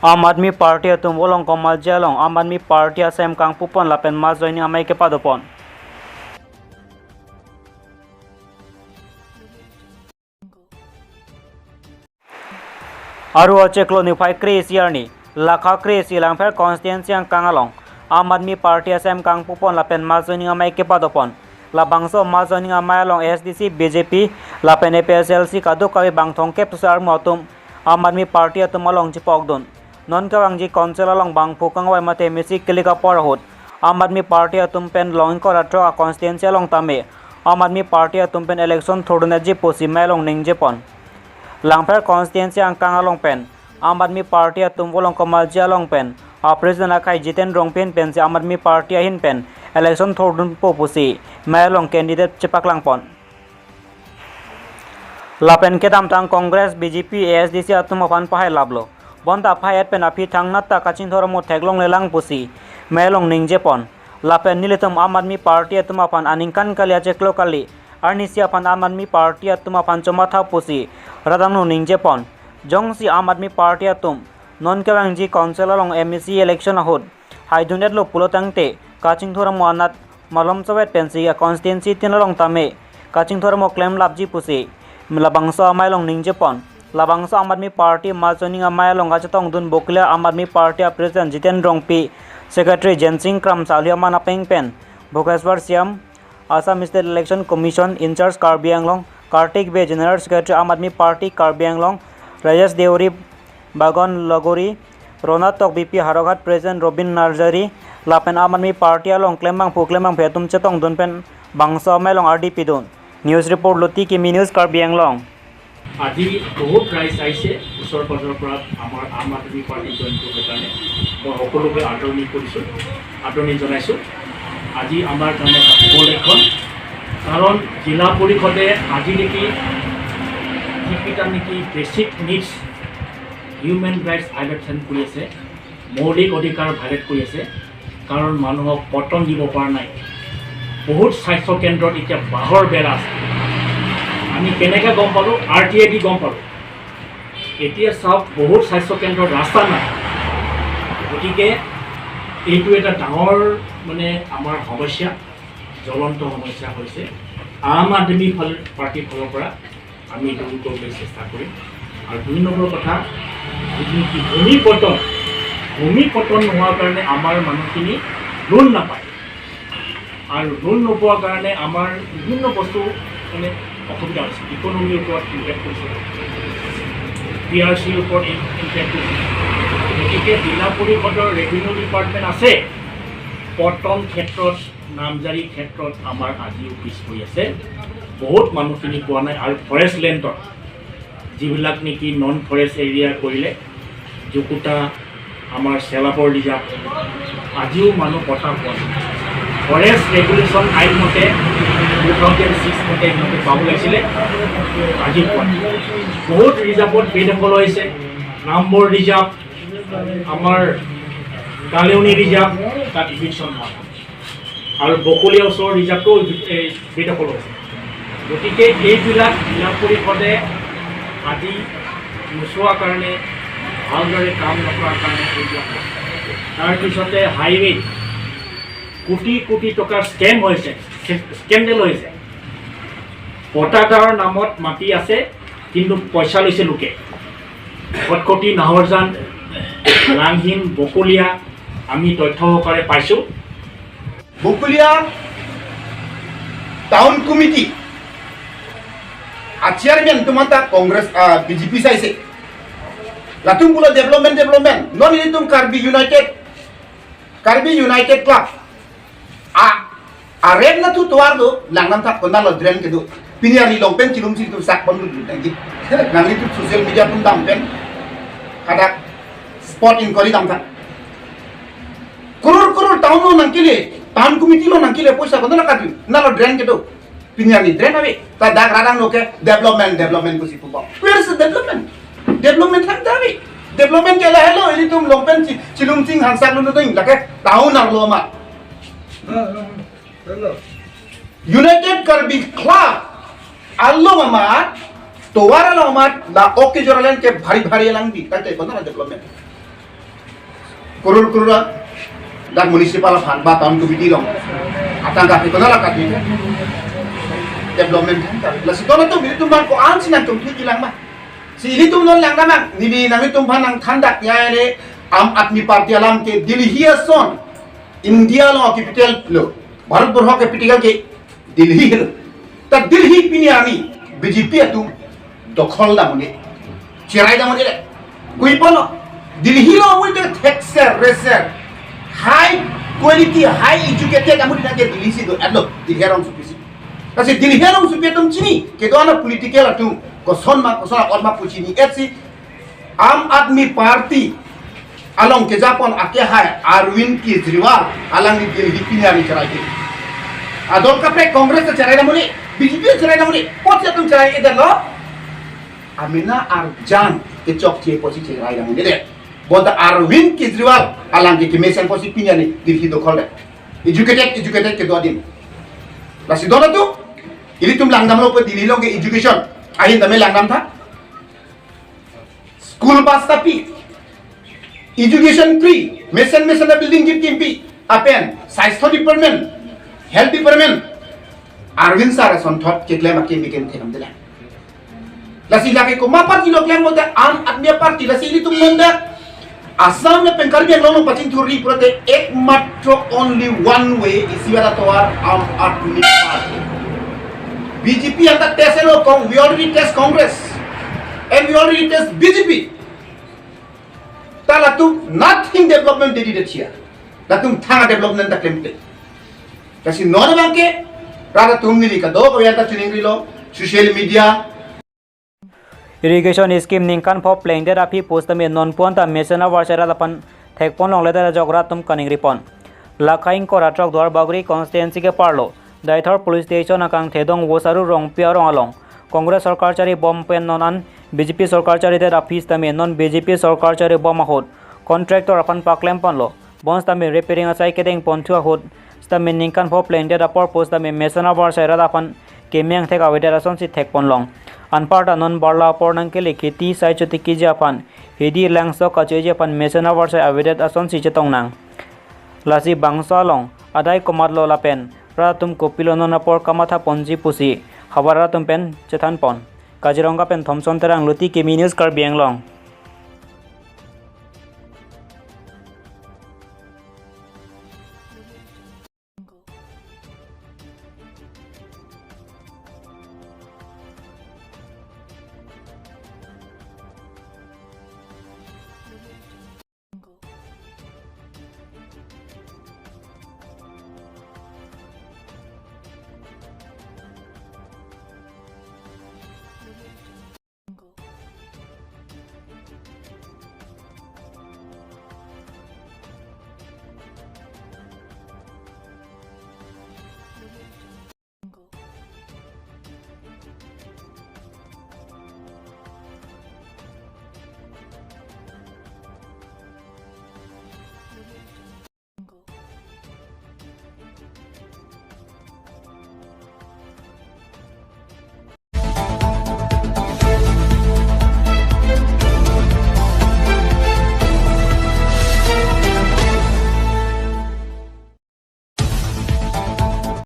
Am Admi Party atum wolong komal jalong Am Admi Party asem kang pupon lapen ma joining amai ke padopon. Aru acheklo ni phai kris yarni lakha kris ilang pher constituency ang kangalong Am Admi Party asem kang pupon lapen ma joining amai ke padopon. Labangso ma joining amai along SDC BJP lapen APSLC kadu kawi bang thongke pusar motum Am Admi Party atum along chipokdon. Non kawang ji council along bang pukang wai mate misi kilika porahut Am Admi Party atum pen long ko ratro a constituency along tame Am Admi Party atum pen election thodune ji posi melong ningje pon langpher constituency ang kang along pen Am Admi Party atum bolong komal ji along pen a president akai jiten rong pen pen si Am Admi Party ahin pen election thodun po posi melong candidate chepaklang pon lapen kedam tang congress BJP ASDC atum apan pahai lablo bonda phayat pen api thangnatta kachin thormo theglong lelang pusi melong ningje pon lapen niletum Am Admi Party atuma pan aningkan kali acheklo kali arnisia pan Am Admi Party atuma pan chomatha pusi radamnu ningje pon jongsi Am Admi Party atum non kewang ji council along MEC election ahud haidunet lo pulotangte kachin thormo anat malom chawet pensi a constituency tinalong tame kachin thormo claim labji pusi labangso amailong ningje pon labangso Am Admi Party ma joining amai longa chatong dun bokila Am Admi Party president Jiten Rongpi secretary Jensing Kram Salia Mana Pengpen Bhokeswar Siam Assam State Election Commission in charge Karbi Anglong Kartik Be General Secretary Am Admi Party Karbi Anglong Rajesh Deori Bagon Lagori Ronatok BP Haroghat President Robin Narjari lapen Am Admi Party along klemang phetum chatong dun pen bangso amai long RDP dun news report loti ki news Karbi Anglong আজি বহুত ৰাইজ আহিছে ওচৰ পাজৰৰ পৰা আমাৰ আম Aadmi party join কৰিবৰ কাৰণে মই সকলোকে আদৰণি জনাইছোঁ আজি আমাৰ কাৰণে উপলক্ষণ কাৰণ জিলা পৰিষদে আজি নেকি যিকেইটা নেকি basic needs human rights violation কৰি আছে মৌলিক অধিকাৰ ভাইলেট কৰি আছে কাৰণ মানুহক পতন দিব পৰা নাই বহুত স্বাস্থ্য কেন্দ্ৰত এতিয়া বাঁহৰ বেৰা আছে আমি কেনেকৈ গম পালোঁ RTA দি গম পালোঁ এতিয়া চাওক বহুত স্বাস্থ্য কেন্দ্ৰৰ ৰাস্তা নাই গতিকে এইটো এটা ডাঙৰ মানে আমাৰ সমস্যা জ্বলন্ত সমস্যা হৈছে আম আদমি পাৰ্টিৰ ফালৰ পৰা আমি দূৰ কৰিবলৈ চেষ্টা কৰিম আৰু 2 নম্বৰ কথা যিটো ভূমিপতন নোহোৱাৰ কাৰণে আমাৰ মানুহখিনি লোন নাপায় আৰু লোন নোপোৱাৰ কাৰণে আমাৰ বিভিন্ন বস্তু মানে অসুবিধা হৈছে ইকনমিৰ ওপৰত ইম্পেক্ট কৰিছে PRCৰ ওপৰত ইম্পেক্ট কৰিছে গতিকে জিলা পৰিষদৰ ৰেভিনিউ ডিপাৰ্টমেণ্ট আছে পটন ক্ষেত্ৰত নামজাৰি ক্ষেত্ৰত আমাৰ আজিও পিছ পৰি আছে বহুত মানুহখিনি পোৱা নাই আৰু ফৰেষ্ট লেণ্ডত যিবিলাক নেকি নন ফৰেষ্ট এৰিয়া কৰিলে জুকুটা আমাৰ চেলাপৰ ৰিজাৰ্ভ আজিও মানুহ পতা পোৱা নাই ফৰেষ্ট ৰেগুলেশ্যন আইন মতে 2006 মতে ইহঁতে পাব লাগিছিলে আজি পোৱা বহুত ৰিজাৰ্ভত বেদখল হৈছে নামবৰ ৰিজাৰ্ভ আমাৰ কালেউনি ৰিজাৰ্ভ তাত ইভিকশ্যন হয় আৰু বকলীয়া ওচৰৰ ৰিজাৰ্ভটো বেদখল হৈছে গতিকে এইবিলাক জিলা পৰিষদে আজি নোচোৱাৰ কাৰণে ভালদৰে কাম নকৰাৰ কাৰণে এইবিলাক তাৰপিছতে হাইৱে কোটি কোটি টকাৰ স্কেণ্ডেল হৈছে পতাকাৰ নামত মাটি আছে কিন্তু পইচা লৈছে লোকে কটকটি নাহৰজান লাংহিন বকলীয়া আমি তথ্য সহকাৰে পাইছোঁ বকলীয়া টাউন কমিটি চেয়ারম্যান তোমার কংগ্রেস BJP চাইছে লাতুম বলে ডেভেলপমেন্ট নন ইলিতুম কার্বি ইউনাইটেড ক্লাব রেড না তু তোয়ার দো লাংনাম থাক কোনা লো ড্রেন কেদু পিনিয়ারি লংপেন চিলুম চিলু সাক বন্ধু দুটাঙ্গি নাংলি তু সোশ্যাল মিডিয়া তুম দামপেন কাটা স্পট ইনকোয়ারি দাম থাক করোড় টাউন লো নাংকিলে টাউন কমিটি লো নাংকিলে পয়সা কোনা না কাটি না লো ড্রেন কেদু পিনিয়ারি ড্রেন হবে তা দাগ রাদাং লোকে development কুছি পুবা where is the development থাক দাবি ডেভেলপমেন্ট কেলা হেলো ইলিতুম লংপেন চিলুম চিং হানসাক লো দইং লাকে টাউন আর লো মা United Karbi Club allo mama towara lo mat la oke joralen ke bhari elang di kate kono development Kurur dan municipal fund ba tahun committee dong. Atang ka pito na lang ka dito. Development center. La si tono to bili tumban ko an sinan tum thi lang ma. Si ili tum non lang namang nili nami tum phanang thandak nya ne am admi party alam ke Delhi son India lo capital lo Bharat Borho capital ke Delhi lo. Ta Delhi piniani BJP atu dokhol da mone. Cherai da mone le. Kui pono Delhi lo with the taxer reser high quality high educated amudi na ke Delhi si do adlo Delhi rom supisi. Kasi Delhi rom supi tum chini ke do ana political atu ko sonma orma puchini etsi Am Admi Party along ke Japon ake hai Arvind Kejriwal alang ni Delhi piniani cherai ke. Adol kapre Congress se cherai da mone BJP cherai da mone pot tum cherai eder lo Amina Arjan ke chok che posi cherai da mone de. Boda Arvind Kejriwal alang ke mesan posi piniani Delhi do khol de. Educated ke do din. La si dona tu ili tum lang namlo pe Delhi lo ke education ahin dame lang nam tha school bus tapi education free mesan na building jip kimpi apen science department health department Arvind sar son thot ke claim ke bikin thenam dela la si lage ko ma party lo claim boda am admi party la si ili tum nanda Assam में Karbi Anglong पचिन थोड़ी प्रते एकमात्र only one way इसीवरा तो Aam Aadmi Party BJP अंदर test लो कॉन्ग we already test Congress and we already test BJP ताला तुम nothing development did it here ला तुम थांगा development तक लेमते कैसी नॉन बांके राधा तुम नहीं लिखा दो कभी आता चुनेंगे लो social media irrigation scheme ningkan pho pleng de rapi post me non pon ta mesena warsera lapan thek pon long le da jogra tum kaning ripon lakhaing ko ratrok dwar bagri constituency ke parlo daithor police station akang thedong wosaru rong pia rong along congress sarkar chari bom pen nonan bjp sarkar chari de rapi tame non bjp sarkar chari bom hot contractor apan paklem panlo bons tame repairing asai kedeng ponthua hot tame ningkan pho pleng de rapor post tame mesena warsera lapan kemyang thek aweder ason si thek pon long Anparta non barla pornang kele kheti sai choti ki japan hedi langso ka che japan mesena warsa avidet ason si chetong nang lasi bangsa long adai komat lo lapen pra tum kopilo non apor kamatha ponji pusi khabara tum pen chethan pon kaziranga pen thomson terang luti ke news Karbi Anglong